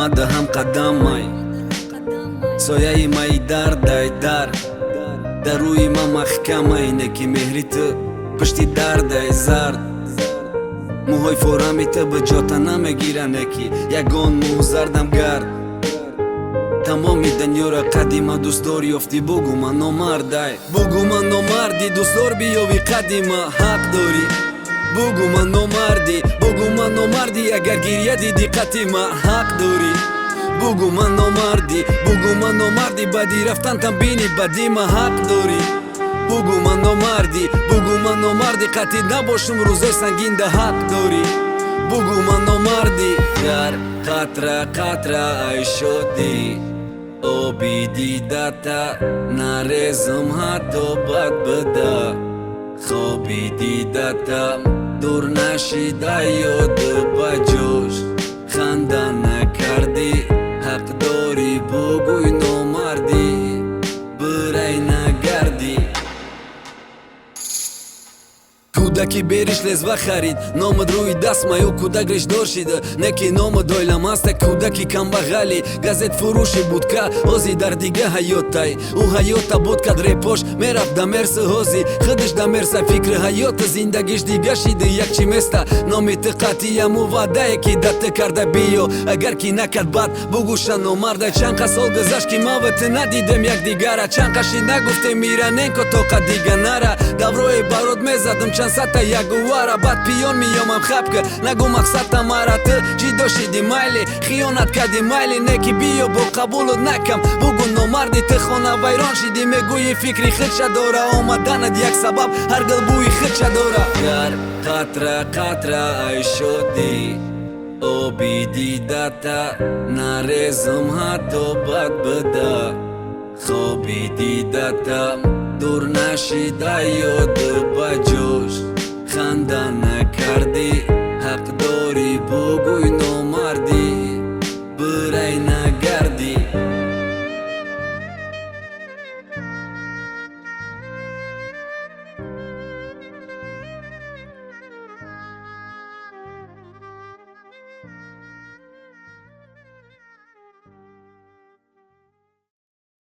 دهم قدمای سایه مای دردای در روی ما محکمه نکی مهری تو پشتی دردای زرد موهای فورامی تو به جاتا نمیگیره نکی یگان مو زردم گرد تمامی دنیا را قدیما دوست داری افتی بگو من نامردای بگو من نامردی دوست دار بیاوی قدیما حق داری بگو من نامردی بگو من نامردی اگر گریه دیدی قدیما حق داری بگو من نامردی بگو من نامردی بدی رفتن تم بینی بدی ما حق داری بگو من نامردی بگو من نامردی قطعی نباشم روزای سنگین ده حق داری بگو من نامردی در قطره قطره ای شدی آبی دیدتا نرزم حتی بد بده خوابی دیدتا دور نشیده یاد بجوش خنده نکردی حق داری بگوی نامردی برای نگردی کودکی بریش لزوه خرید نامد روی دست مایو کودک رش دار شده نکی نامد اویلم هسته کودکی کم بغلی گازت فروشی بود که هازی در دیگه حیاتای او حیاتا بود که دره پاش میرفت دمرس هازی خودش دمرس فکر حیات زندگیش دیگه شیده یک چی مسته نامی تقاطی امو وعده که دت کرده بیو اگر کی نکرد بد بگوشن نامرده چند سال گذشت که موت ندیدم یک دیگره چند قشی نگفته میره نینکو طاقت دیگه نره دوروی برات میزدم چند ستا یگواره بعد پیان میامم خب که نگو مقصد تمارت چی داشتی مایلی خیانت کردی مایلی نکی بیو با قبولت نکم بگو نامردی تخانه ویران شدی میگوی فکری خدشه داره آمدند یک سبب هر گل بوی خدشه داره در قطره قطره ای شدی آبی دیدتا نرزم حتی بد بده خوابی دیدتا دور نشیده یاد بجوش خنده نکردی حق داری بگوی نام